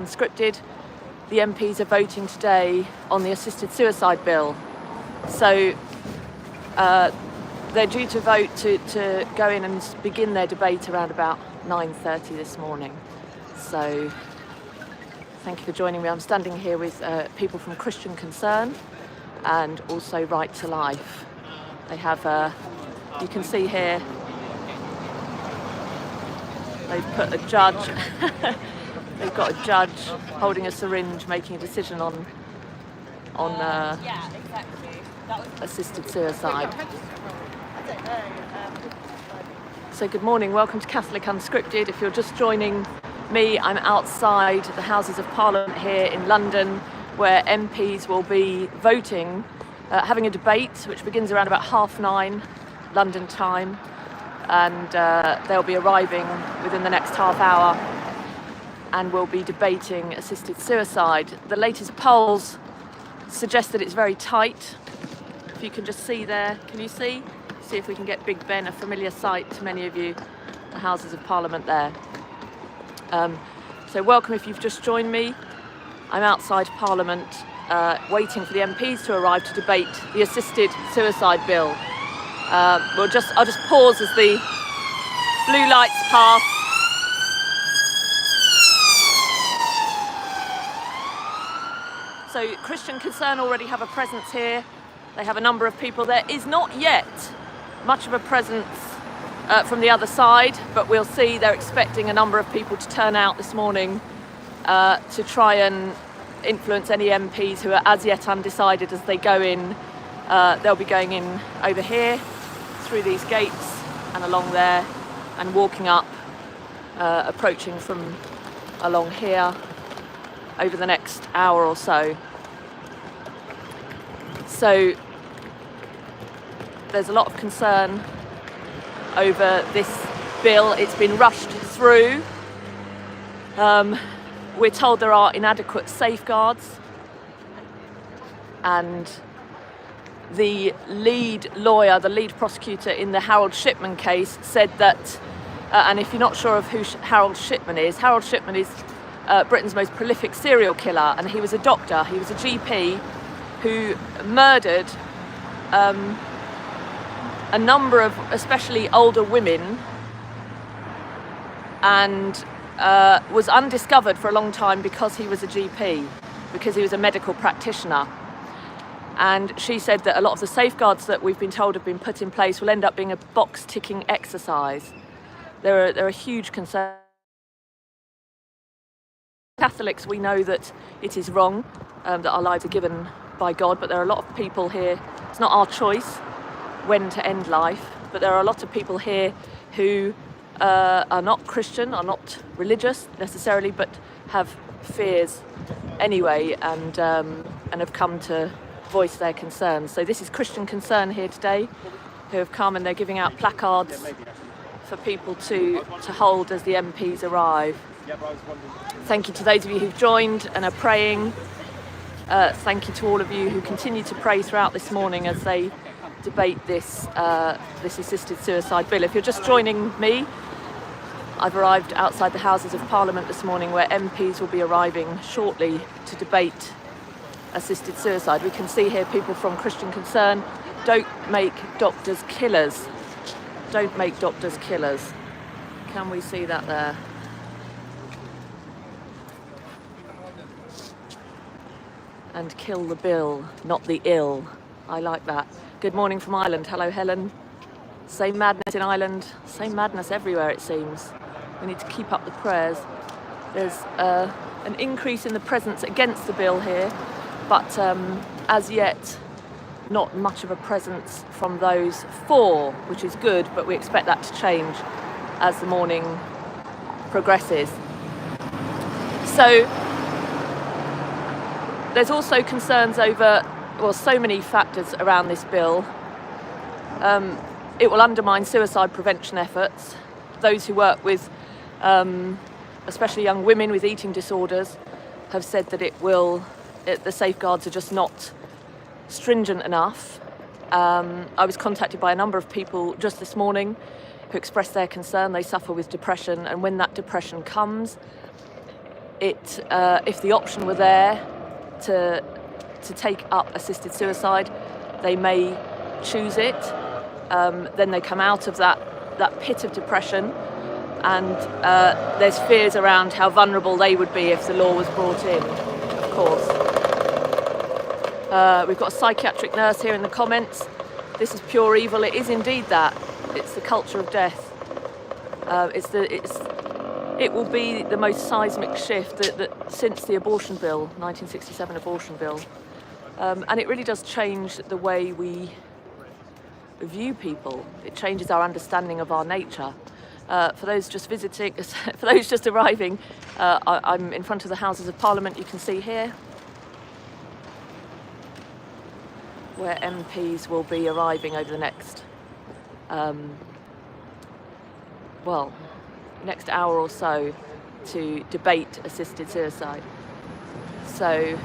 Unscripted, the MPs are voting today on the assisted suicide bill. So they're due to vote to go in and begin their debate around about 9:30 this morning. So thank you for joining me. I'm standing here with people from Christian Concern and also Right to Life. They have, you can see here, they've put a judge, they've got a judge holding a syringe making a decision on assisted suicide. So good morning, welcome to Catholic Unscripted. If you're just joining me, I'm outside the Houses of Parliament here in London, where MPs will be voting, having a debate which begins around about 9:30 London time, and they'll be arriving within the next half hour and will be debating assisted suicide. The latest polls suggest that it's very tight. If you can just see there, can you see? See if we can get Big Ben, a familiar sight to many of you, the Houses of Parliament there. So welcome if you've just joined me. I'm outside Parliament waiting for the MPs to arrive to debate the assisted suicide bill. I'll just pause as the blue lights pass. So Christian Concern already have a presence here. They have a number of people. There is not yet much of a presence from the other side, but we'll see. They're expecting a number of people to turn out this morning to try and influence any MPs who are as yet undecided as they go in. They'll be going in over here, through these gates and along there, and walking up, approaching from along here over the next hour or so. So there's a lot of concern over this bill. It's been rushed through. We're told there are inadequate safeguards, and the lead lawyer, the lead prosecutor in the Harold Shipman case said that, and if you're not sure of who Harold Shipman is Britain's most prolific serial killer, and he was a doctor, he was a GP who murdered a number of especially older women, and was undiscovered for a long time because he was a GP, because he was a medical practitioner. And she said that a lot of the safeguards that we've been told have been put in place will end up being a box-ticking exercise. There are huge concerns. Catholics, we know that it is wrong, that our lives are given by God, but there are a lot of people here, it's not our choice when to end life, but there are a lot of people here who are not Christian, are not religious necessarily, but have fears anyway, and have come to voice their concerns. So this is Christian Concern here today, who have come, and they're giving out placards for people to hold as the MPs arrive. Thank you to those of you who've joined and are praying. Thank you to all of you who continue to pray throughout this morning as they debate this assisted suicide bill. If you're just joining me, I've arrived outside the Houses of Parliament this morning, where MPs will be arriving shortly to debate assisted suicide. We can see here people from Christian Concern. Don't make doctors killers. Don't make doctors killers. Can we see that there? And kill the bill, not the ill. I like that. Good morning from Ireland. Hello, Helen. Same madness in Ireland, same madness everywhere, it seems. We need to keep up the prayers. There's an increase in the presence against the bill here, but as yet, not much of a presence from those for, which is good, but we expect that to change as the morning progresses. So there's also concerns over, well, so many factors around this bill. It will undermine suicide prevention efforts. Those who work with, especially young women with eating disorders, have said that the safeguards are just not stringent enough. I was contacted by a number of people just this morning who expressed their concern. They suffer with depression, and when that depression comes, if the option were there to take up assisted suicide, they may choose it. Then they come out of that pit of depression, and there's fears around how vulnerable they would be if the law was brought in, of course. We've got a psychiatric nurse here in the comments. This is pure evil. It is indeed that. It's the culture of death. It will be the most seismic shift that since the abortion bill, 1967 abortion bill. And it really does change the way we view people. It changes our understanding of our nature. For those just visiting, for those just arriving, I'm in front of the Houses of Parliament, you can see here, where MPs will be arriving over the next, next hour or so to debate assisted suicide. So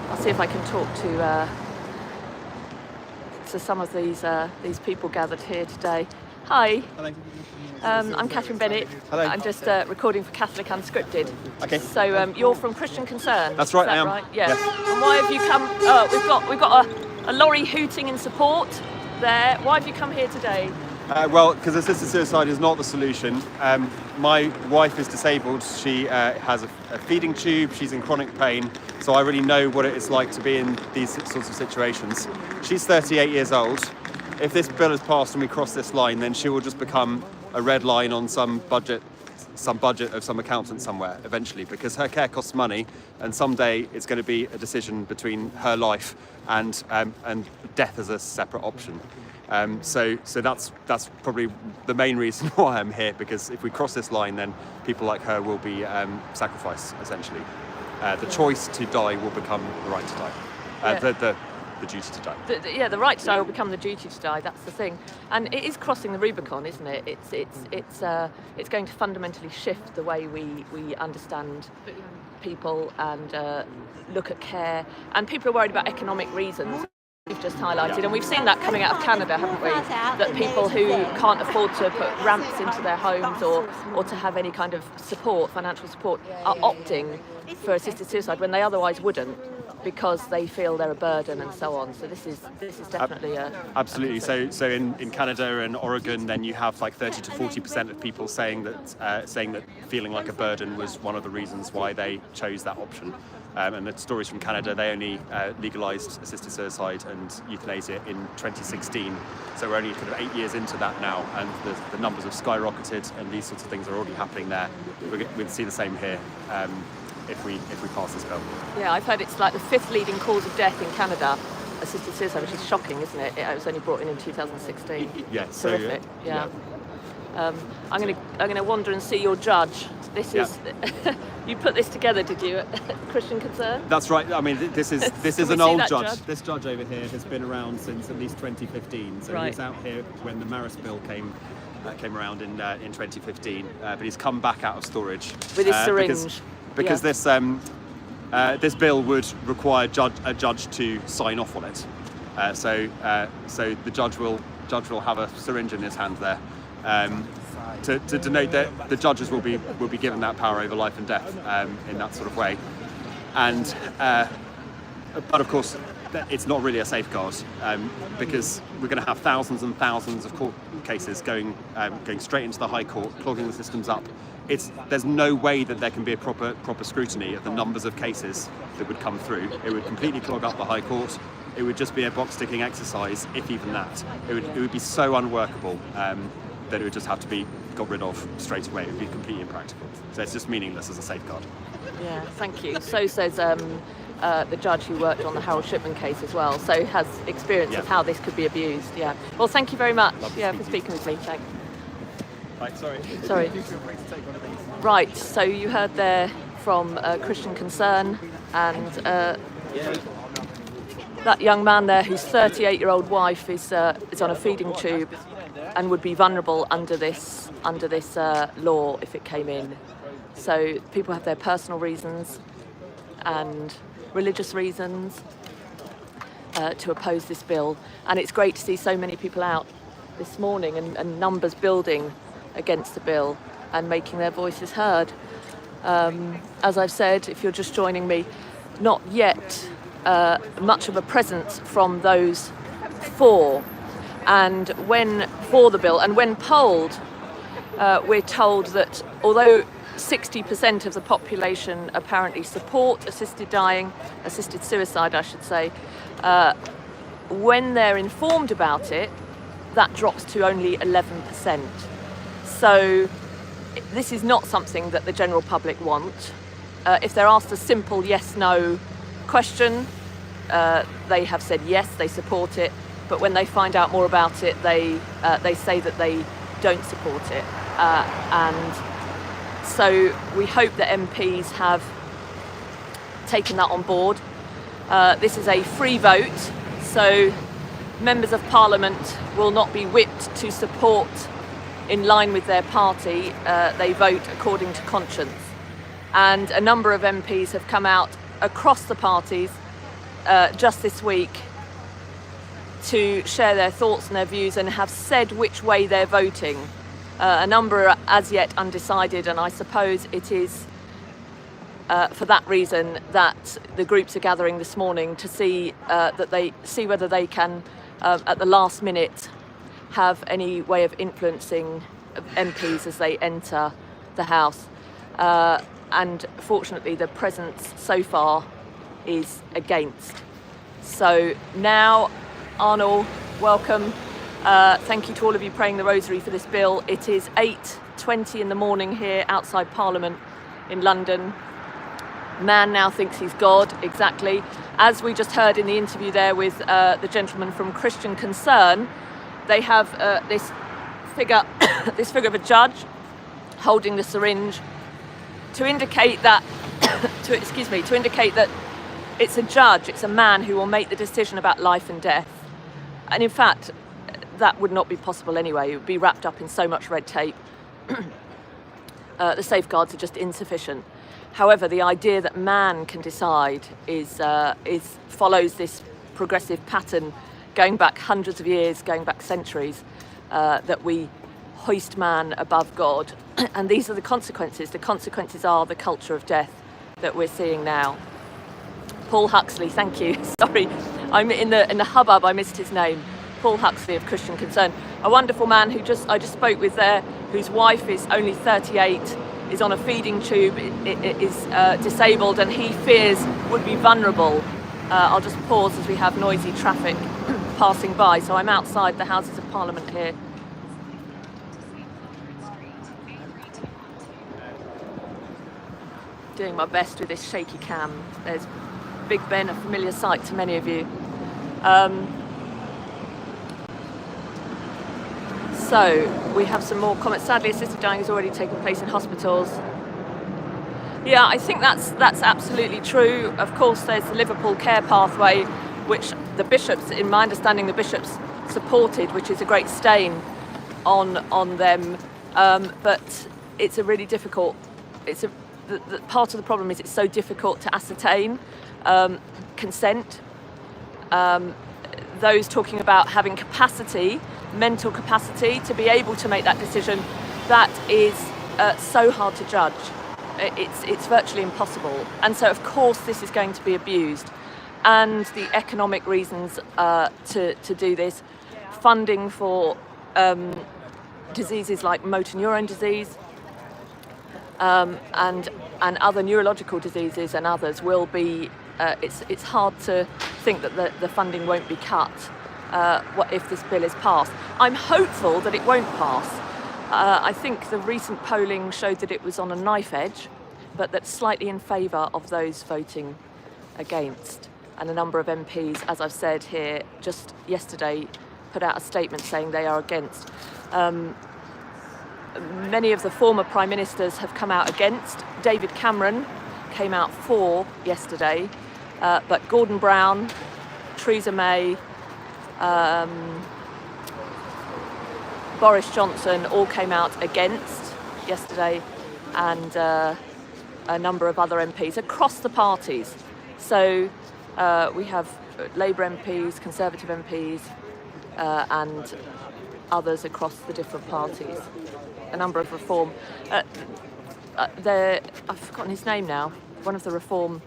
I'll see if I can talk to some of these people gathered here today. Hi. Hello. I'm Catherine Bennett. Hello. I'm just recording for Catholic Unscripted. Okay. So you're from Christian Concern. That's right, Is that I am. Right? Yes. Yes. And why have you come? Oh, we've got a lorry hooting in support there. Why have you come here today? Well, because assisted suicide is not the solution. My wife is disabled. She has a feeding tube. She's in chronic pain. So I really know what it is like to be in these sorts of situations. She's 38 years old. If this bill is passed and we cross this line, then she will just become a red line on some budget of some accountant somewhere eventually, because her care costs money, and someday it's going to be a decision between her life and death as a separate option. So that's probably the main reason why I'm here, because if we cross this line, then people like her will be sacrificed essentially. The choice to die will become the right to die. The duty to die. The right to die will become the duty to die. That's the thing, and it is crossing the Rubicon, isn't it? It's going to fundamentally shift the way we understand people and look at care. And people are worried about economic reasons. We've just highlighted, and we've seen that coming out of Canada, haven't we? That people who can't afford to put ramps into their homes or to have any kind of support, financial support, are opting for assisted suicide when they otherwise wouldn't, because they feel they're a burden and so on. So this is definitely absolutely. So in Canada and Oregon, then you have like 30 to 40% of people saying that feeling like a burden was one of the reasons why they chose that option. And the stories from Canada, they only legalised assisted suicide and euthanasia in 2016. So we're only kind of 8 years into that now, and the numbers have skyrocketed, and these sorts of things are already happening there. We'll see the same here if we pass this bill. Yeah, I've heard it's like the 5th leading cause of death in Canada, assisted suicide, which is shocking, isn't it? It was only brought in 2016. Yeah, terrific. Yeah. I'm going to wander and see your judge. This is you put this together, did you, at Christian Concern? That's right. I mean, this is Can an we old see that judge. This judge over here has been around since at least 2015. So Right. he was out here when the Maris bill came around in 2015, but he's come back out of storage With his syringe. because this bill would require a judge to sign off on it. So the judge will have a syringe in his hand there. To denote that the judges will be given that power over life and death in that sort of way, and but of course it's not really a safeguard, because we're going to have thousands and thousands of court cases going straight into the High Court, clogging the systems up. There's no way that there can be a proper scrutiny of the numbers of cases that would come through. It would completely clog up the High Court. It would just be a box-ticking exercise, if even that. It would be so unworkable that it would just have to be got rid of straight away. It would be completely impractical. So it's just meaningless as a safeguard. Yeah, thank you. So says the judge who worked on the Harold Shipman case as well, so has experience of how this could be abused. Yeah. Well, thank you very much for speaking with me. Thanks. Right, sorry. Feel free to take one of these. Right, so you heard there from Christian Concern, and that young man there whose 38-year-old wife is on a feeding tube and would be vulnerable under this law if it came in. So people have their personal reasons and religious reasons to oppose this bill, and it's great to see so many people out this morning and numbers building against the bill and making their voices heard. As I've said, if you're just joining me, not yet much of a presence from those for the bill, and when polled, we're told that although 60% of the population apparently support assisted suicide, I should say, when they're informed about it, that drops to only 11%. So this is not something that the general public want. If they're asked a simple yes/no question, they have said yes, they support it. But when they find out more about it, they say that they don't support it. And so we hope that MPs have taken that on board. This is a free vote, so members of Parliament will not be whipped to support in line with their party. They vote according to conscience. And a number of MPs have come out across the parties just this week to share their thoughts and their views and have said which way they're voting. A number are as yet undecided, and I suppose it is for that reason that the groups are gathering this morning to see whether they can, at the last minute, have any way of influencing MPs as they enter the House. And fortunately, the presence so far is against. So now, Arnold, welcome. Thank you to all of you praying the rosary for this bill. It is 8:20 in the morning here outside Parliament in London. Man now thinks he's God, exactly. As we just heard in the interview there with the gentleman from Christian Concern, they have this figure of a judge holding the syringe to indicate that it's a judge, it's a man who will make the decision about life and death. And in fact, that would not be possible anyway. It would be wrapped up in so much red tape. The safeguards are just insufficient. However, the idea that man can decide follows this progressive pattern going back hundreds of years, going back centuries, that we hoist man above God. And these are the consequences. The consequences are the culture of death that we're seeing now. Paul Huxley, thank you. Sorry, I'm in the hubbub, I missed his name. Paul Huxley of Christian Concern, a wonderful man who I just spoke with there, whose wife is only 38, is on a feeding tube, is disabled, and he fears would be vulnerable. I'll just pause as we have noisy traffic passing by. So I'm outside the Houses of Parliament here. Doing my best with this shaky cam. There's Big Ben, a familiar sight to many of you. So we have some more comments. Sadly, assisted dying has already taken place in hospitals. Yeah, I think that's absolutely true. Of course, there's the Liverpool care pathway, which the bishops, in my understanding, the bishops supported, which is a great stain on them. But it's a really difficult. The part of the problem is it's so difficult to ascertain consent. Those talking about having capacity, mental capacity to be able to make that decision, that is so hard to judge. It's virtually impossible. And so of course this is going to be abused. And the economic reasons to do this, funding for diseases like motor neurone disease and other neurological diseases and others will be, it's hard to think that the funding won't be cut if this bill is passed. I'm hopeful that it won't pass. I think the recent polling showed that it was on a knife edge, but that's slightly in favour of those voting against. And a number of MPs, as I've said here, just yesterday put out a statement saying they are against. Many of the former Prime Ministers have come out against. David Cameron came out for yesterday, but Gordon Brown, Theresa May, Boris Johnson all came out against yesterday, and a number of other MPs across the parties. So we have Labour MPs, Conservative MPs, and others across the different parties. A number of reform. I've forgotten his name now. One of the Reform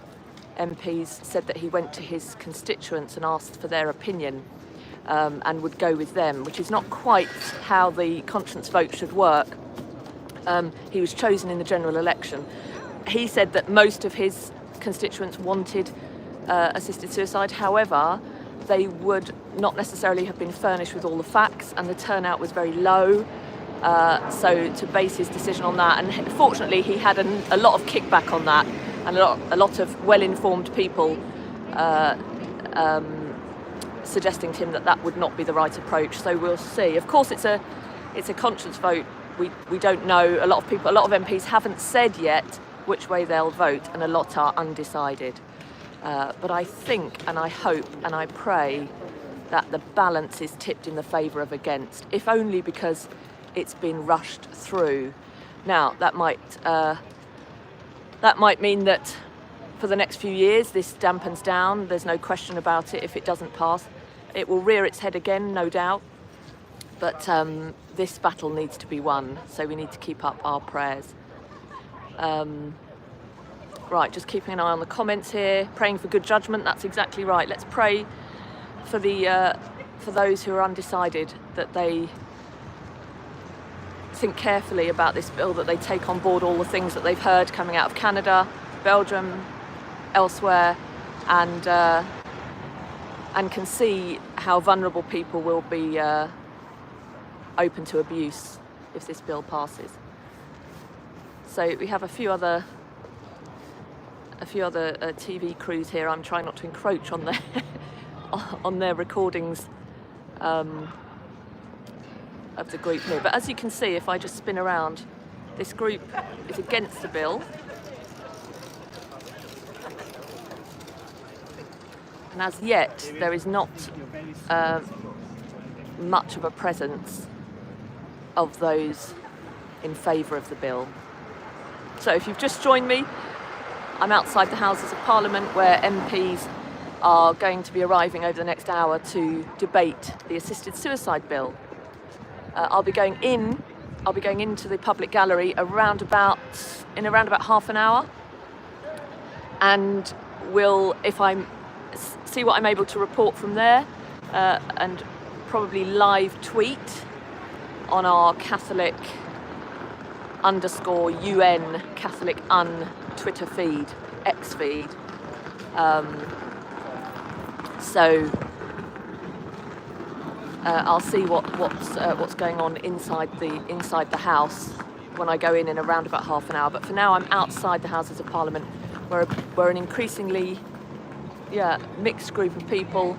MPs said that he went to his constituents and asked for their opinion, and would go with them, which is not quite how the conscience vote should work. He was chosen in the general election. He said that most of his constituents wanted assisted suicide. However, they would not necessarily have been furnished with all the facts, and the turnout was very low. So to base his decision on that, and fortunately he had a lot of kickback on that, and a lot of well-informed people suggesting to him that that would not be the right approach. So we'll see. Of course, it's a conscience vote. We don't know. A lot of MPs haven't said yet which way they'll vote, and a lot are undecided. But I think, and I hope, and I pray that the balance is tipped in the favour of against, if only because it's been rushed through. Now, that might mean that for the next few years this dampens down. There's no question about it. If it doesn't pass, it will rear its head again, no doubt. But this battle needs to be won, so we need to keep up our prayers. Right, just keeping an eye on the comments here. Praying for good judgment. That's exactly right. Let's pray for those who are undecided, that they think carefully about this bill, that they take on board all the things that they've heard coming out of Canada, Belgium, elsewhere, and can see how vulnerable people will be open to abuse if this bill passes. So we have a few other TV crews here. I'm trying not to encroach on their recordings of the group here. But as you can see, if I just spin around, this group is against the bill. And as yet, there is not much of a presence of those in favour of the bill. So if you've just joined me, I'm outside the Houses of Parliament, where MPs are going to be arriving over the next hour to debate the assisted suicide bill. I'll be going into the public gallery around about half an hour, and will, if I see what I'm able to report from there, and probably live tweet on our Catholic _UN Catholic Twitter feed, X feed. So I'll see what's going on inside the house when I go in around about half an hour. But for now, I'm outside the Houses of Parliament, where an increasingly mixed group of people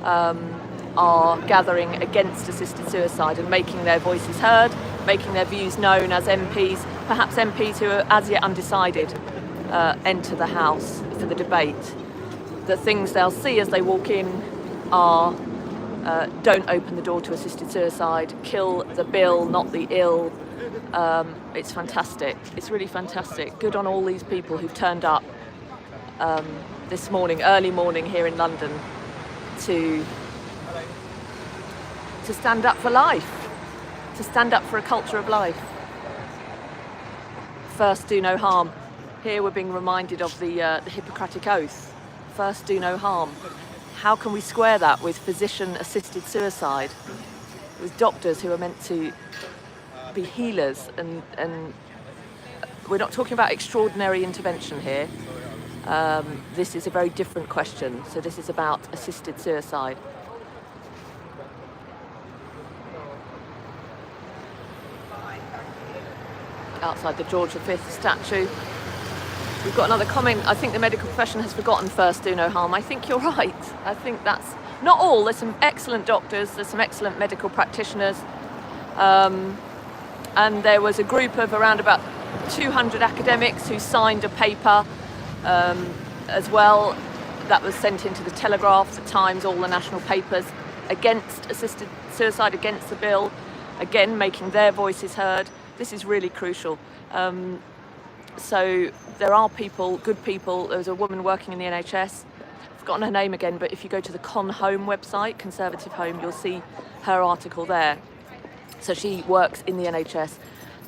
are gathering against assisted suicide and making their voices heard, making their views known as MPs. Perhaps MPs who are as yet undecided enter the House for the debate. The things they'll see as they walk in are don't open the door to assisted suicide, kill the bill, not the ill. It's fantastic. It's really fantastic. Good on all these people who've turned up this morning, early morning here in London, to stand up for life, to stand up for a culture of life. First, do no harm. Here we're being reminded of the Hippocratic Oath. First, do no harm. How can we square that with physician-assisted suicide, with doctors who are meant to be healers? And we're not talking about extraordinary intervention here. This is a very different question. So this is about assisted suicide. Outside the George V statue. We've got another comment. I think the medical profession has forgotten first, do no harm. I think you're right. I think that's not all. There's some excellent doctors, there's some excellent medical practitioners. And there was a group of around about 200 academics who signed a paper as well that was sent into the Telegraph, the Times, all the national papers against assisted suicide, against the bill, again making their voices heard. This is really crucial. So there are people, good people. There was a woman working in the NHS, I've forgotten her name again, but if you go to the Con Home website, Conservative Home, you'll see her article there. So she works in the NHS,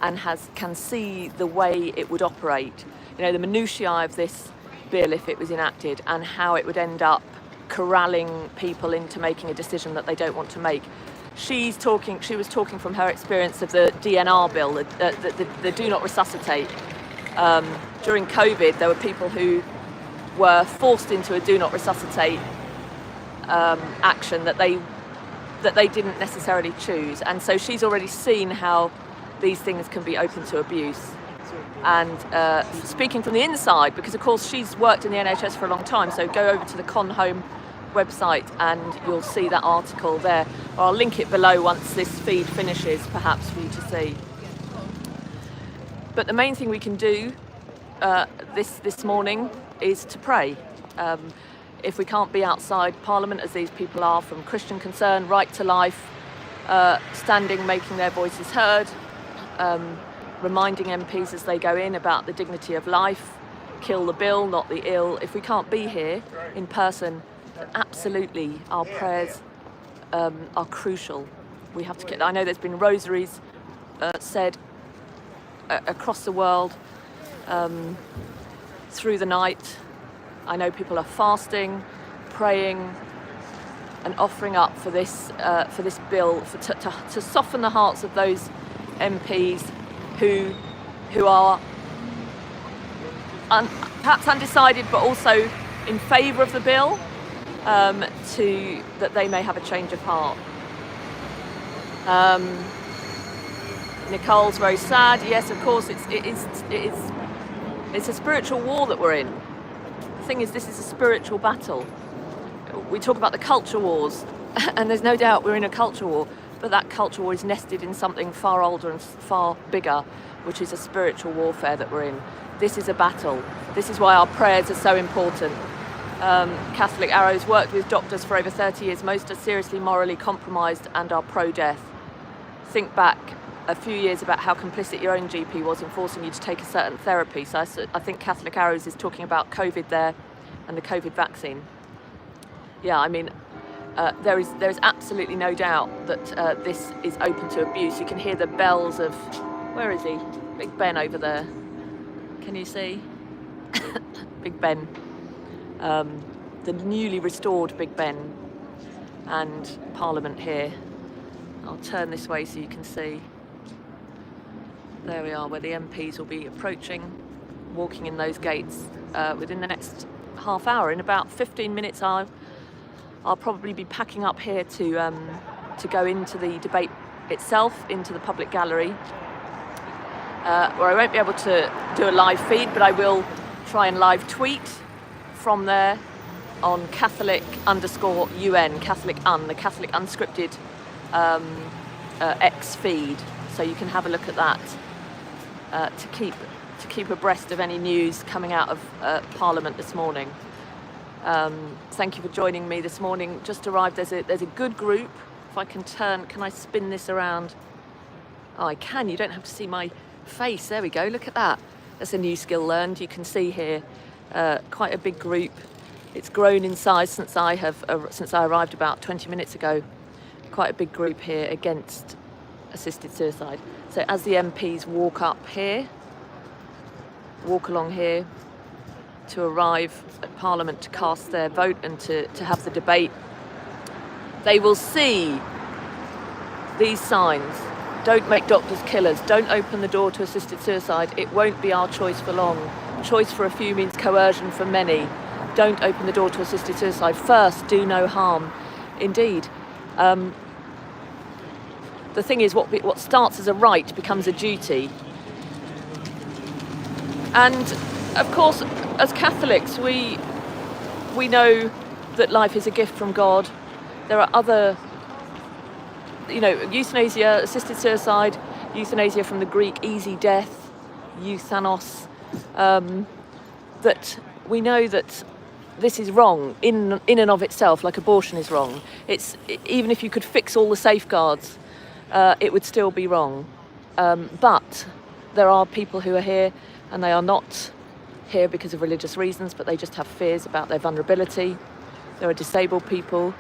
and can see the way it would operate. You know, the minutiae of this bill, if it was enacted, and how it would end up corralling people into making a decision that they don't want to make. She was talking from her experience of the DNR bill, the Do Not Resuscitate. During COVID, there were people who were forced into a Do Not Resuscitate action that they didn't necessarily choose. And so she's already seen how these things can be open to abuse. And speaking from the inside, because of course she's worked in the NHS for a long time, so go over to the Con Home website and you'll see that article there. Or I'll link it below once this feed finishes, perhaps for you to see. But the main thing we can do this morning is to pray. If we can't be outside Parliament, as these people are from Christian Concern, Right to Life, standing, making their voices heard, reminding MPs as they go in about the dignity of life, kill the bill, not the ill. If we can't be here in person, then absolutely our prayers are crucial. We have to I know there's been rosaries said across the world through the night. I know people are fasting, praying, and offering up for this bill to soften the hearts of those MPs who are perhaps undecided, but also in favour of the bill, that they may have a change of heart. Nicole's very sad. Yes, of course, it's a spiritual war that we're in. The thing is, this is a spiritual battle. We talk about the culture wars, and there's no doubt we're in a culture war, but that culture war is nested in something far older and far bigger, which is a spiritual warfare that we're in. This is a battle. This is why our prayers are so important. Catholic Arrow's worked with doctors for over 30 years. Most are seriously morally compromised and are pro-death. Think back a few years about how complicit your own GP was in forcing you to take a certain therapy. So I think Catholic Arrows is talking about COVID there and the COVID vaccine. Yeah, I mean, there is absolutely no doubt that this is open to abuse. You can hear the bells of, where is he? Big Ben over there. Can you see? Big Ben. The newly restored Big Ben and Parliament here. I'll turn this way so you can see. There we are, where the MPs will be approaching, walking in those gates within the next half hour. In about 15 minutes, I'll probably be packing up here to go into the debate itself, into the public gallery, where I won't be able to do a live feed, but I will try and live tweet from there on Catholic_UN, the Catholic Unscripted X feed, so you can have a look at that to keep abreast of any news coming out of Parliament this morning. Thank you for joining me this morning. Just arrived. There's a good group. If I can I spin this around? Oh, I can. You don't have to see my face. There we go. Look at that. That's a new skill learned. You can see here quite a big group. It's grown in size since I arrived about 20 minutes ago. Quite a big group here against assisted suicide. So as the MPs walk along here to arrive at Parliament to cast their vote and to have the debate, they will see these signs. Don't make doctors killers. Don't open the door to assisted suicide. It won't be our choice for long. Choice for a few means coercion for many. Don't open the door to assisted suicide. First, do no harm. Indeed. The thing is, what starts as a right becomes a duty. And of course, as Catholics, we know that life is a gift from God. There are other, euthanasia, assisted suicide, euthanasia from the Greek easy death, euthanos, that we know that this is wrong in and of itself, like abortion is wrong. Even if you could fix all the safeguards, it would still be wrong. But there are people who are here, and they are not here because of religious reasons, but they just have fears about their vulnerability. There are disabled people,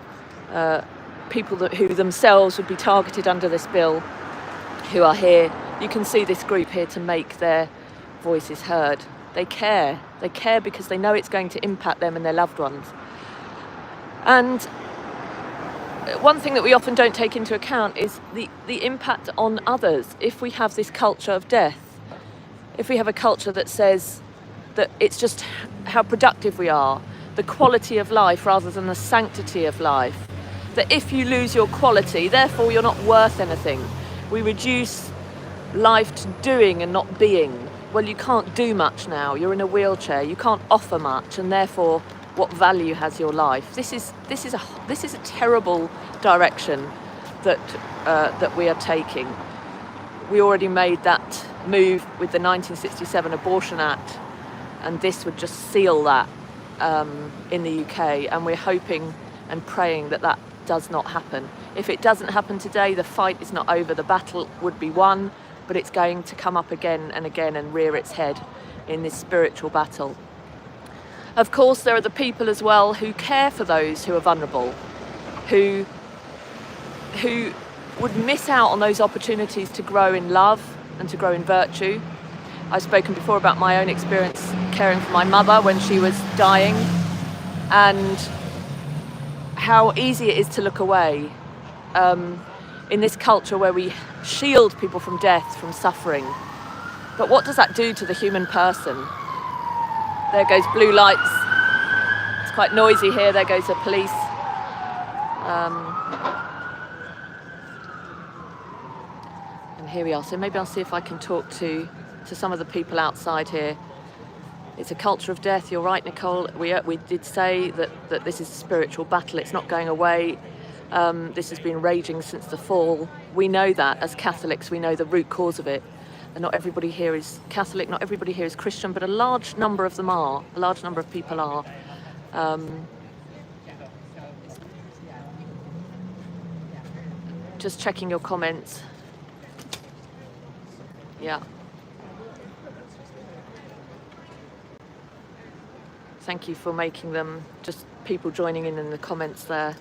people who themselves would be targeted under this bill, who are here you can see this group here to make their voices heard. They care because they know it's going to impact them and their loved ones. And one thing that we often don't take into account is the impact on others. If we have this culture of death, if we have a culture that says that it's just how productive we are, the quality of life rather than the sanctity of life, that if you lose your quality, therefore you're not worth anything. We reduce life to doing and not being. Well, you can't do much now. You're in a wheelchair. You can't offer much, and therefore, what value has your life? This is a terrible direction that we are taking. We already made that move with the 1967 Abortion Act, and this would just seal that in the UK. And we're hoping and praying that that does not happen. If it doesn't happen today, the fight is not over. The battle would be won, but it's going to come up again and again and rear its head in this spiritual battle. Of course, there are the people as well who care for those who are vulnerable, who would miss out on those opportunities to grow in love and to grow in virtue. I've spoken before about my own experience caring for my mother when she was dying, and how easy it is to look away in this culture where we shield people from death, from suffering. But what does that do to the human person? There goes blue lights. It's quite noisy here. There goes the police. And here we are. So maybe I'll see if I can talk to some of the people outside here. It's a culture of death. You're right, Nicole. We did say that this is a spiritual battle. It's not going away. This has been raging since the fall. We know that as Catholics. We know the root cause of it. And not everybody here is Catholic, not everybody here is Christian, but a large number of them are. A large number of people are. Just checking your comments. Yeah. Thank you for making them, just people joining in the comments there.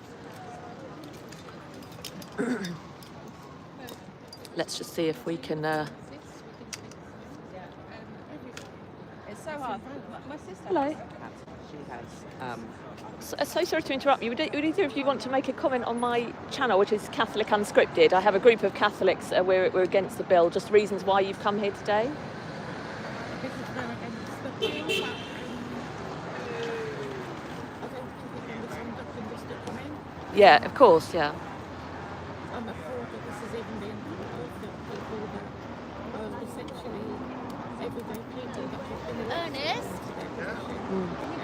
Let's just see if we can... It's so hard. My sister. Hello. She has. So sorry to interrupt you. Would either of you want to make a comment on my channel, which is Catholic Unscripted? I have a group of Catholics. We're against the bill. Just reasons why you've come here today. Because we're against the bill. I don't think it can be summed up in this document. Yeah, of course. Yeah. I'm appalled that this is even being thought of, that people that are essentially everyday people that have been Ernest?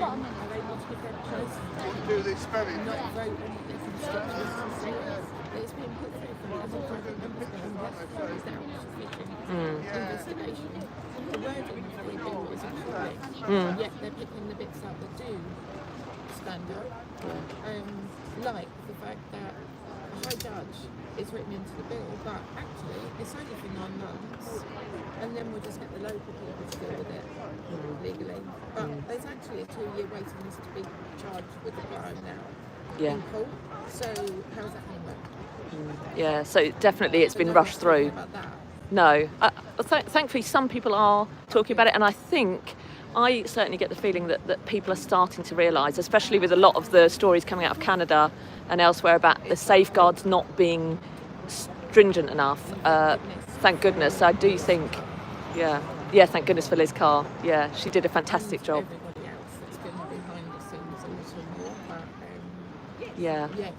are able to give their choice and not vote on what their constituents say. It's been put through for us all private members and that's closed out sufficient investigation. The wording of the bill is appalling, yet they're picking the bits out that do stand up. Like the fact that a high judge is written into the bill, but actually it's only for 9 months, and then we'll just get the local people to deal with it legally. But there's actually a 2-year waiting list to be charged with the crime now in court. So how's that going to work? Yeah. So definitely, it's been rushed through. About that. No. Thankfully, some people are talking about it, and I think. I certainly get the feeling that people are starting to realise, especially with a lot of the stories coming out of Canada and elsewhere about the safeguards not being stringent enough. Thank goodness. I do think, yeah, thank goodness for Liz Carr. Yeah, she did a fantastic job. Everybody else that's been behind the scenes a little more, but Yeah, yes,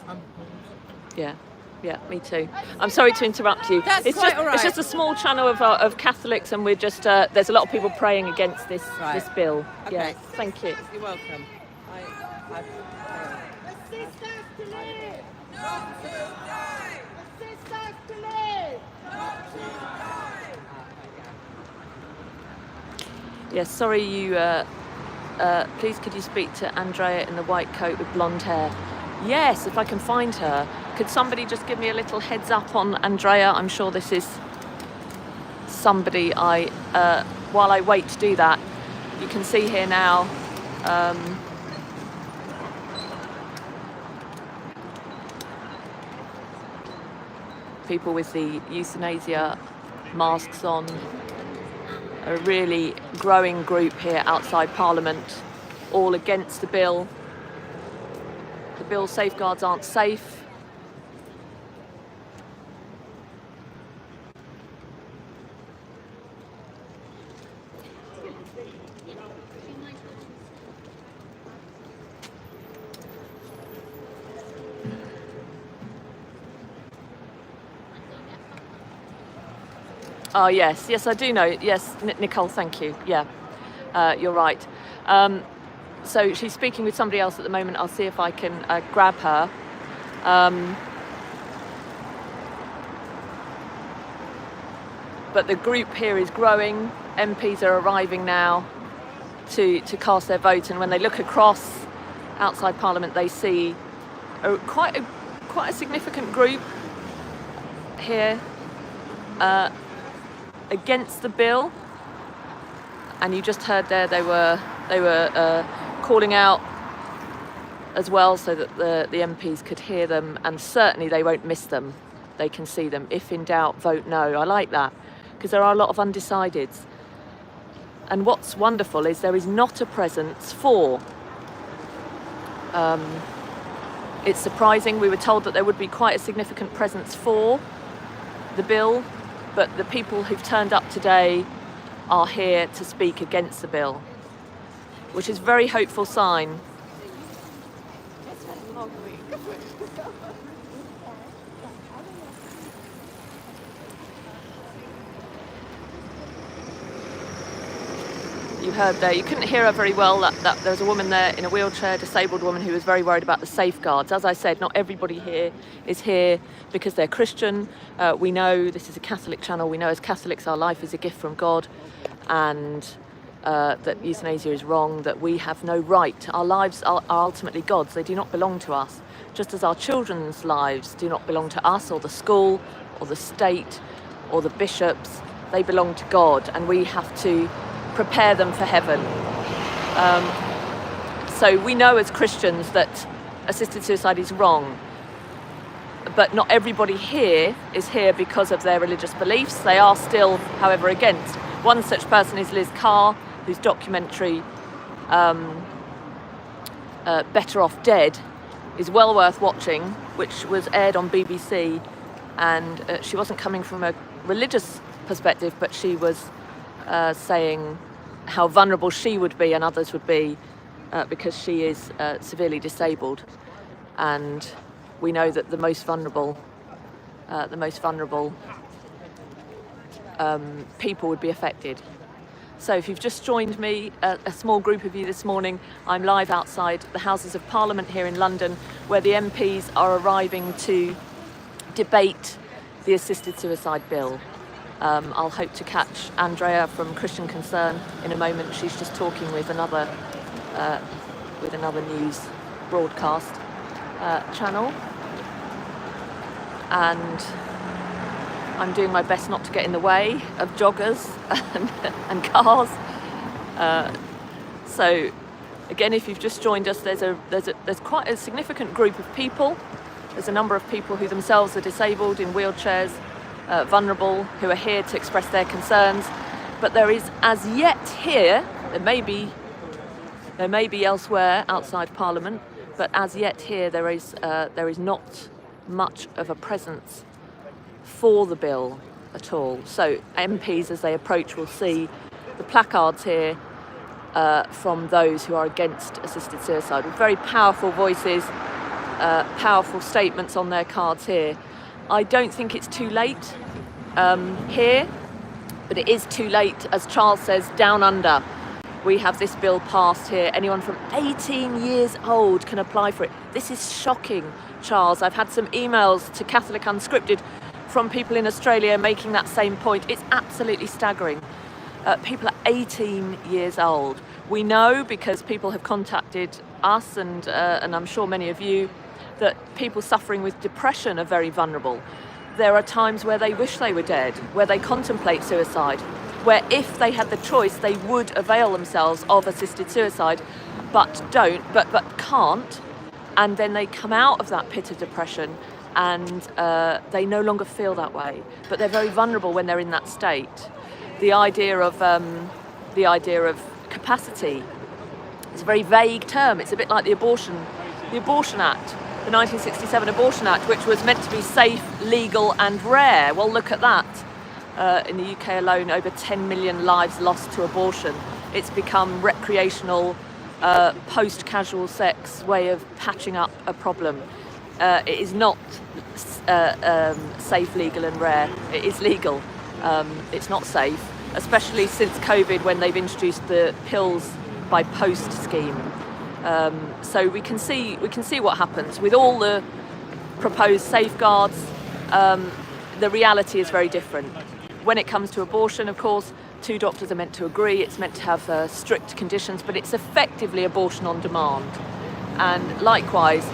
I'm appalled. yeah. Yeah, me too. I'm sorry to interrupt you. That's it's quite just all right. it's just a small channel of Catholics, and we're just there's a lot of people praying against this this bill. Okay. Yeah, thank you. You're welcome. Yes, sorry you. Please, could you speak to Andrea in the white coat with blonde hair? Yes, if I can find her. Could somebody just give me a little heads up on Andrea? I'm sure this is somebody while I wait to do that, you can see here now. people with the euthanasia masks on. A really growing group here outside Parliament, all against the bill. The bill's safeguards aren't safe. Oh, yes, I do know. Yes, Nicole, thank you. Yeah, you're right. So she's speaking with somebody else at the moment. I'll see if I can grab her. But the group here is growing. MPs are arriving now to cast their vote, and when they look across outside Parliament, they see quite a significant group here against the bill. And you just heard there they were calling out as well, so that the MPs could hear them, and certainly they won't miss them. They can see them. If in doubt, vote no. I like that, because there are a lot of undecideds. And what's wonderful is there is not a presence for. It's surprising. We were told that there would be quite a significant presence for the bill, but the people who've turned up today are here to speak against the bill, which is a very hopeful sign. You heard there, you couldn't hear her very well, that there was a woman there in a wheelchair, a disabled woman, who was very worried about the safeguards. As I said, not everybody here is here because they're Christian. We know this is a Catholic channel. We know as Catholics our life is a gift from God, and that euthanasia is wrong, that we have no right. Our lives are ultimately God's. They do not belong to us, just as our children's lives do not belong to us or the school or the state or the bishops. They belong to God, and we have to prepare them for heaven. So we know as Christians that assisted suicide is wrong, but not everybody here is here because of their religious beliefs. They are still, however, against. One such person is Liz Carr, whose documentary Better Off Dead is well worth watching, which was aired on BBC, and she wasn't coming from a religious perspective, but she was saying how vulnerable she would be and others would be because she is severely disabled, and we know that the most vulnerable people would be affected. So if you've just joined me, a small group of you this morning, I'm live outside the Houses of Parliament here in London, where the MPs are arriving to debate the assisted suicide bill. I'll hope to catch Andrea from Christian Concern in a moment. She's just talking with another news broadcast channel, and I'm doing my best not to get in the way of joggers and cars. So again, if you've just joined us, there's quite a significant group of people. There's a number of people who themselves are disabled, in wheelchairs, vulnerable, who are here to express their concerns. But there is as yet here, there may be elsewhere outside Parliament, but as yet here there is not much of a presence for the bill at all. So MPs, as they approach, will see the placards here from those who are against assisted suicide, with very powerful voices, powerful statements on their cards here. I don't think it's too late here, but it is too late, as Charles says, down under. We have this bill passed here. Anyone from 18 years old can apply for it. This is shocking, Charles. I've had some emails to Catholic Unscripted from people in Australia making that same point. It's absolutely staggering. People are 18 years old. We know, because people have contacted us and I'm sure many of you, that people suffering with depression are very vulnerable. There are times where they wish they were dead, where they contemplate suicide, where if they had the choice they would avail themselves of assisted suicide, but don't, but can't, and then they come out of that pit of depression and they no longer feel that way. But they're very vulnerable when they're in that state. The idea of capacity is a very vague term. It's a bit like the Abortion Act, the 1967 Abortion Act, which was meant to be safe, legal, and rare. Well, look at that. In the UK alone, over 10 million lives lost to abortion. It's become recreational, post-casual sex way of patching up a problem. It is not safe, legal, and rare. It is legal. It's not safe, especially since COVID, when they've introduced the pills by post scheme. So we can see what happens with all the proposed safeguards. The reality is very different. When it comes to abortion, of course, 2 doctors are meant to agree. It's meant to have strict conditions, but it's effectively abortion on demand. And likewise,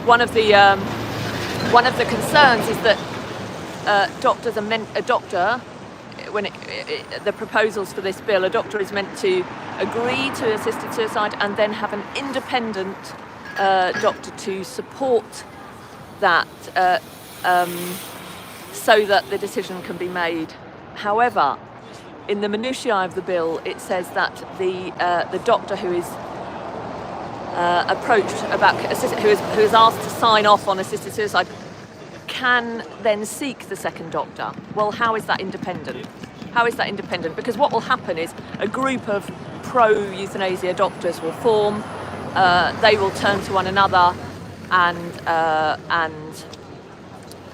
one of the concerns is that the proposals for this bill, a doctor is meant to agree to assisted suicide and then have an independent doctor to support that, so that the decision can be made. However, in the minutiae of the bill, it says that the doctor who is approached about who is asked to sign off on assisted suicide can then seek the second doctor. Well, how is that independent? How is that independent? Because what will happen is a group of pro-euthanasia doctors will form. They will turn to one another and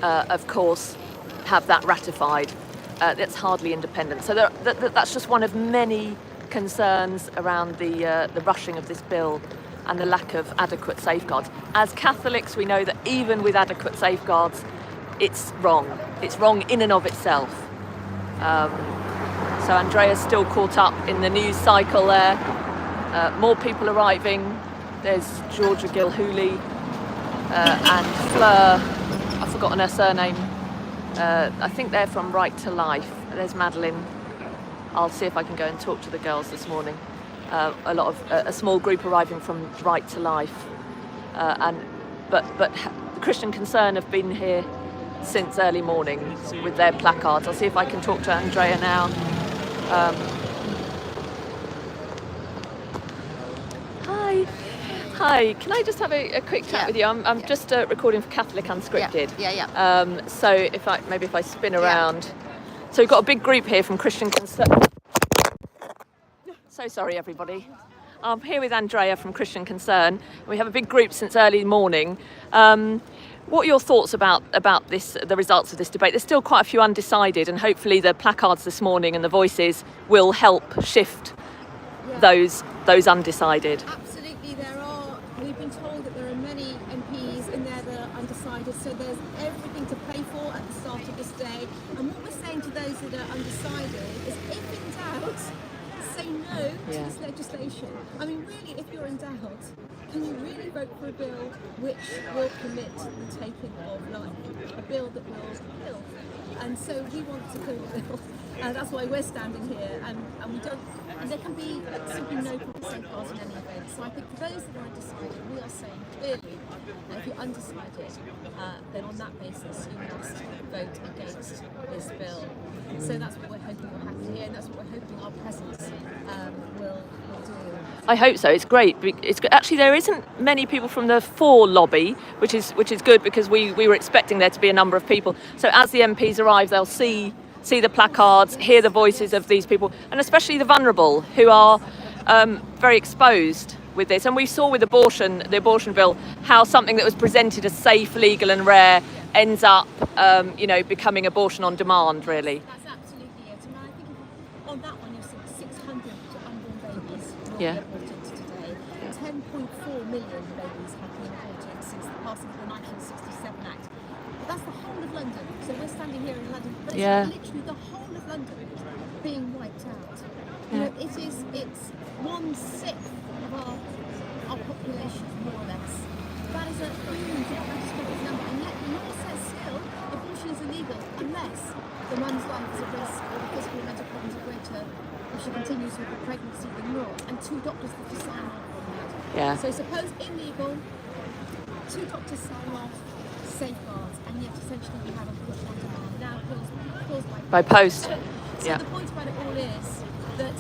of course have that ratified. That's hardly independent. So that's just one of many concerns around the rushing of this bill and the lack of adequate safeguards. As Catholics, we know that even with adequate safeguards, it's wrong. It's wrong in and of itself. So Andrea's still caught up in the news cycle there. More people arriving. There's Georgia Gilhooly and Fleur. I've forgotten her surname. I think they're from Right to Life. There's Madeline. I'll see if I can go and talk to the girls this morning. A small group arriving from Right to Life, but the Christian Concern have been here since early morning with their placards. I'll see if I can talk to Andrea now. Hi. Can I just have a quick chat with you? I'm just recording for Catholic Unscripted. Yeah. So if I spin around. So we've got a big group here from Christian Concern. So sorry, everybody. I'm here with Andrea from Christian Concern. We have a big group since early morning. What are your thoughts about this, the results of this debate? There's still quite a few undecided, and hopefully the placards this morning and the voices will help shift those undecided. Absolutely, there are. We've been told that there are many MPs in there that are undecided, so there's everything to play for at the start of this day. And what we're saying to those that are undecided is, if in doubt, say no to this legislation. I mean, really, if you're in doubt, can you really vote for a bill which will permit the taking of life? A bill that will kill. And so we want to kill the bill. And that's why we're standing here. And we don't. And there can be simply no proper safeguards in any event. So I think for those that are undecided, we are saying clearly that if you're undecided, then on that basis you must vote against this bill. So that's what we're hoping will happen here, and that's what we're hoping our presence will do. I hope so. It's great. Actually, there isn't many people from the For lobby, which is good, because we were expecting there to be a number of people. So as the MPs arrive, they'll see the placards, hear the voices of these people, and especially the vulnerable, who are very exposed with this. And we saw with the abortion bill, how something that was presented as safe, legal, and rare ends up, becoming abortion on demand, really. That's absolutely it. And I think on that one, you've seen 600 unborn babies will be Yeah. aborted today. 10.4 million babies have been aborted since the passing of the 1967 Act. But that's the whole of London. So we're standing here in London, but it's literally the whole of London being wiped out. You know, it's 1/6 of our population, more or less. That is a huge catastrophic number, and yet the law says still abortion is illegal unless the mum's life is at risk or the physical and mental problems are greater if she continues with the pregnancy than not. And 2 doctors have to sign off on that. Yeah. So suppose illegal, 2 doctors sign off, safeguards, and yet essentially we have abortion on demand now caused By post. So Yeah. the point about it all is that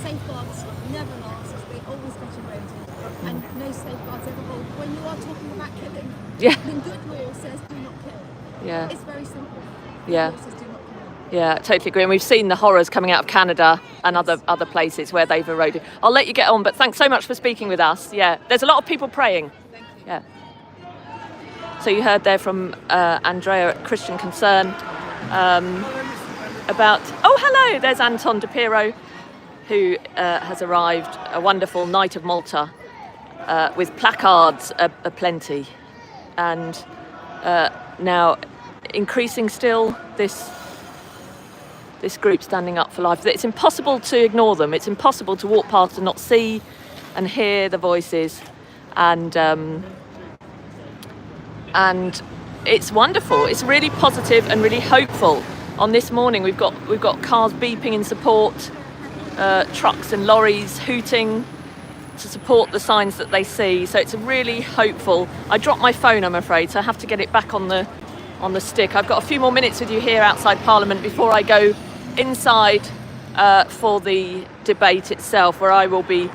safeguards never last, they always get eroded, and no safeguards ever hold. When you are talking about killing, Yeah. then good law says do not kill. Yeah. It's very simple. Yeah. Good law says do not kill. Yeah, totally agree. And we've seen the horrors coming out of Canada and other places where they've eroded. I'll let you get on, but thanks so much for speaking with us. Yeah, there's a lot of people praying. Yeah. So you heard there from Andrea at Christian Concern about. Oh, hello. There's Anton DePiro, who has arrived. A wonderful Knight of Malta with placards aplenty, and now increasing still this group standing up for life. It's impossible to ignore them. It's impossible to walk past and not see and hear the voices, and it's wonderful. It's really positive and really hopeful. On this morning, we've got cars beeping in support, trucks and lorries hooting to support the signs that they see. So it's really hopeful. I dropped my phone, I'm afraid, so I have to get it back on the stick. I've got a few more minutes with you here outside Parliament before I go inside for the debate itself, where I will be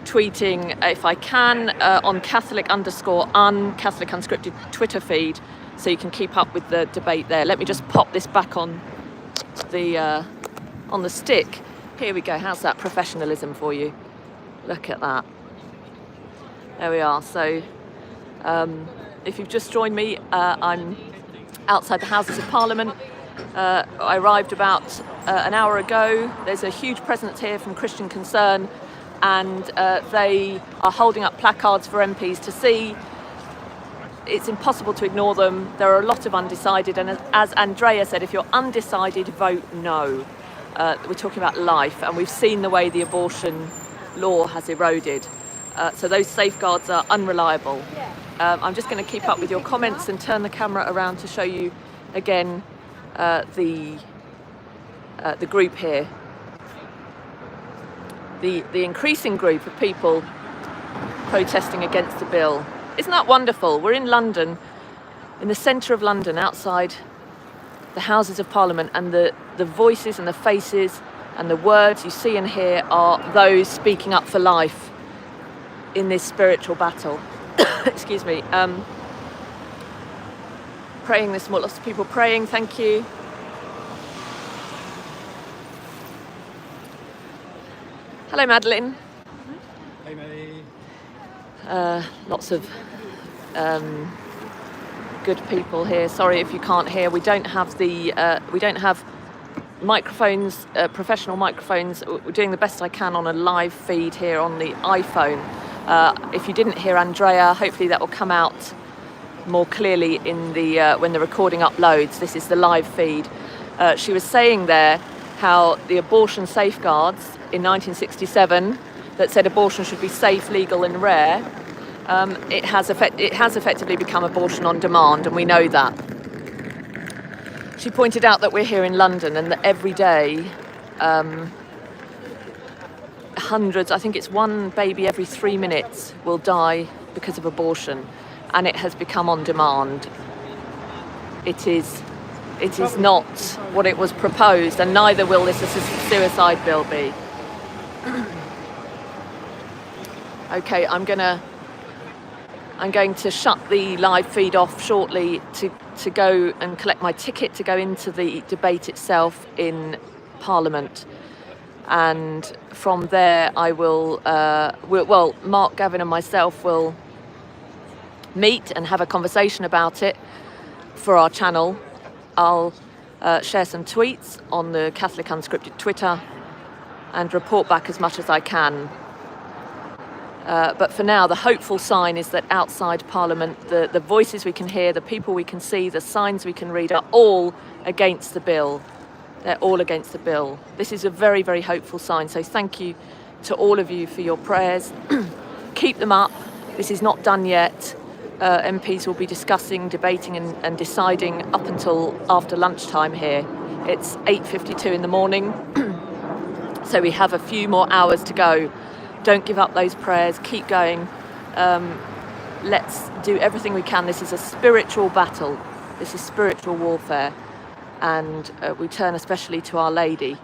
tweeting, if I can, on Catholic_un, Catholic Unscripted Twitter feed, so you can keep up with the debate there. Let me just pop this back on the stick. Here we go. How's that professionalism for you? Look at that. There we are. So if you've just joined me, I'm outside the Houses of Parliament. I arrived about an hour ago. There's a huge presence here from Christian Concern, and they are holding up placards for MPs to see. It's impossible to ignore them. There are a lot of undecided, and as Andrea said, if you're undecided, vote no. We're talking about life, and we've seen the way the abortion law has eroded. So those safeguards are unreliable. I'm just going to keep up with your comments and turn the camera around to show you again the group here. The increasing group of people protesting against the bill. Isn't that wonderful? We're in London, in the centre of London, outside the Houses of Parliament, and the voices and the faces and the words you see and hear are those speaking up for life in this spiritual battle. Excuse me. Praying this morning, lots of people praying, thank you. Hello, Madeline. Hey, Maddie. Lots of good people here. Sorry if you can't hear. We don't have microphones, professional microphones. We're doing the best I can on a live feed here on the iPhone. If you didn't hear Andrea, hopefully that will come out more clearly in the when the recording uploads. This is the live feed. She was saying there how the abortion safeguards in 1967 that said abortion should be safe, legal and rare, it has effectively become abortion on demand, and we know that. She pointed out that we're here in London and that every day hundreds, I think it's one baby every 3 minutes will die because of abortion, and it has become on demand. It is not what it was proposed, and neither will this suicide bill be. Okay, I'm going to shut the live feed off shortly to go and collect my ticket to go into the debate itself in Parliament. And from there I will, Mark, Gavin and myself will meet and have a conversation about it for our channel. I'll share some tweets on the Catholic Unscripted Twitter and report back as much as I can. But for now, the hopeful sign is that outside Parliament, the voices we can hear, the people we can see, the signs we can read are all against the bill. They're all against the bill. This is a very, very hopeful sign. So thank you to all of you for your prayers. Keep them up. This is not done yet. MPs will be discussing, debating and deciding up until after lunchtime here. It's 8:52 in the morning. So we have a few more hours to go. Don't give up those prayers. Keep going. let's do everything we can. This is a spiritual battle. This is spiritual warfare. And we turn especially to Our Lady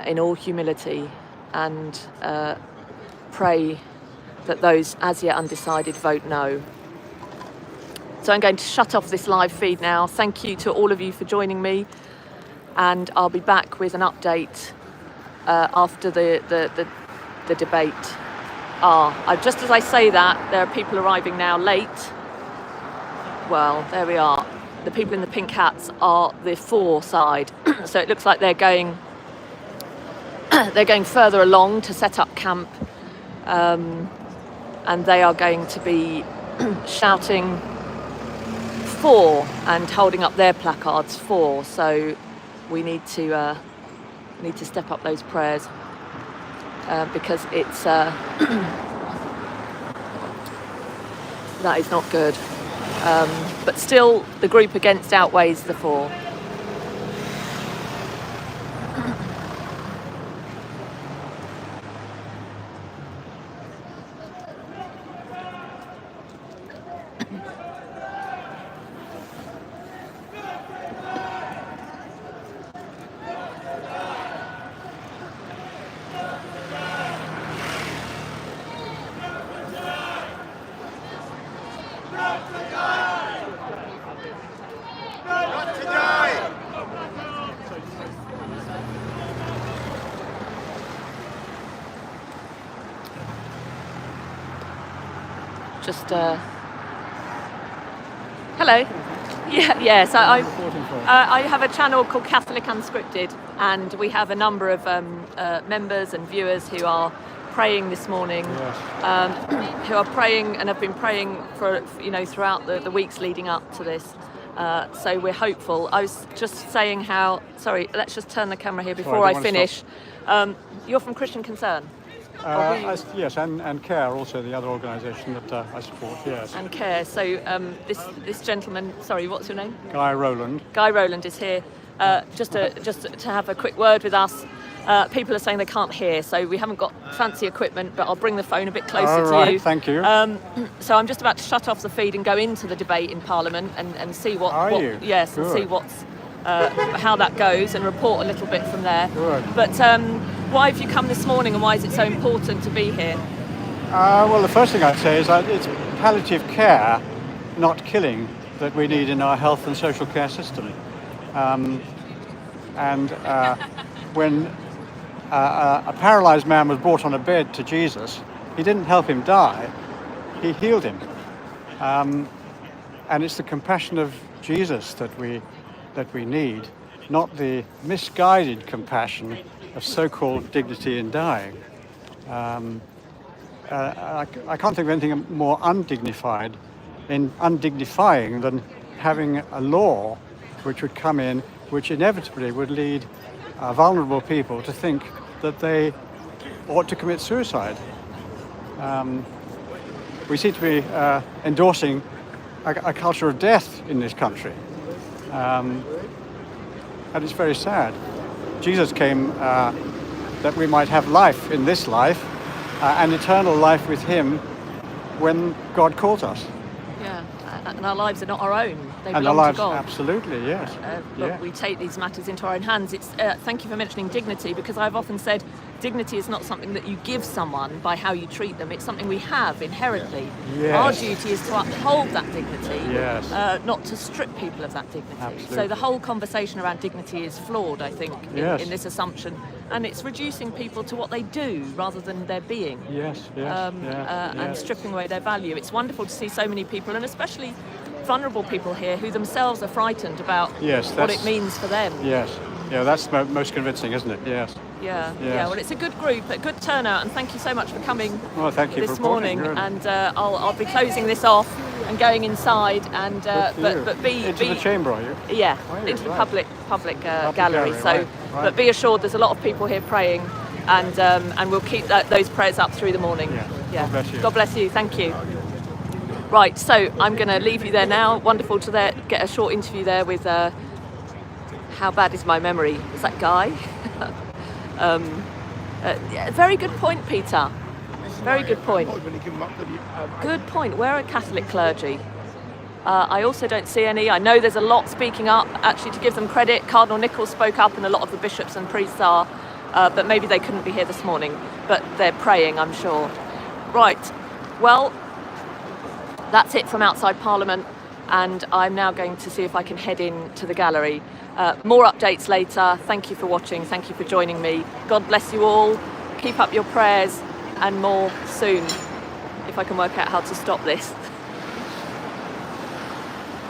in all humility and pray that those as yet undecided vote no. So I'm going to shut off this live feed now. Thank you to all of you for joining me, and I'll be back with an update after the debate. Just as I say that, there are people arriving now late. Well, there we are. The people in the pink hats are the for side. So it looks like they're going further along to set up camp, and they are going to be shouting for and holding up their placards for. So we need to step up those prayers because it's that is not good. But still, the group against outweighs the for. Just hello. Yes. I have a channel called Catholic Unscripted, and we have a number of members and viewers who are praying this morning, who are praying and have been praying for throughout the weeks leading up to this. So we're hopeful. I was just saying how. Sorry, let's just turn the camera here before I finish. You're from Christian Concern. Yes, and CARE, also the other organisation that I support, yes. And CARE. So this gentleman, sorry, what's your name? Guy Rowland. Guy Rowland is here just to have a quick word with us. People are saying they can't hear, so we haven't got fancy equipment, but I'll bring the phone a bit closer to you. Thank you. So I'm just about to shut off the feed and go into the debate in Parliament and see Good. And see what's how that goes and report a little bit from there. Good. But why have you come this morning, and why is it so important to be here? Well, the first thing I'd say is that it's palliative care, not killing, that we need in our health and social care system. When a paralysed man was brought on a bed to Jesus, he didn't help him die, he healed him. And it's the compassion of Jesus that we need, not the misguided compassion of so-called dignity in dying. I can't think of anything more undignifying than having a law which would come in, which inevitably would lead vulnerable people to think that they ought to commit suicide. We seem to be endorsing a culture of death in this country. And it's very sad. Jesus came that we might have life in this life, and eternal life with him when God calls us. Yeah, and our lives are not our own. They And belong our lives, to God. absolutely, yes. But we take these matters into our own hands. It's thank you for mentioning dignity, because I've often said dignity is not something that you give someone by how you treat them. It's something we have inherently. Yes. Our duty is to uphold that dignity, Yes. not to strip people of that dignity. Absolutely. So the whole conversation around dignity is flawed, I think, Yes. in this assumption. And it's reducing people to what they do rather than their being. Yes, And stripping away their value. It's wonderful to see so many people, and especially vulnerable people here, who themselves are frightened about what it means for them. Yes, yeah, that's most convincing, isn't it? Yes. Yeah. Well, it's a good group, a good turnout, and thank you so much for coming Well, thank you this for reporting. morning. Good. And I'll be closing this off and going inside, and but be Into the chamber, are you? Yeah, Are you? into the Right. public gallery. gallery, So, right. but be assured, there's a lot of people here praying, and we'll keep those prayers up through the morning. Yeah. God bless you. God bless you. Thank you. Right, so I'm going to leave you there now. Wonderful to get a short interview there with. How bad is my memory? Was that Guy? Very good point, Peter. Very good point. Not even give them up to the, Good point. Where are Catholic clergy? I also don't see any. I know there's a lot speaking up. Actually, to give them credit, Cardinal Nichols spoke up, and a lot of the bishops and priests are, but maybe they couldn't be here this morning. But they're praying, I'm sure. Right. Well, that's it from outside Parliament, and I'm now going to see if I can head in to the gallery. More updates later. Thank you for watching. Thank you for joining me. God bless you all. Keep up your prayers, and more soon, if I can work out how to stop this.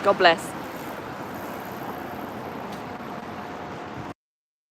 God bless.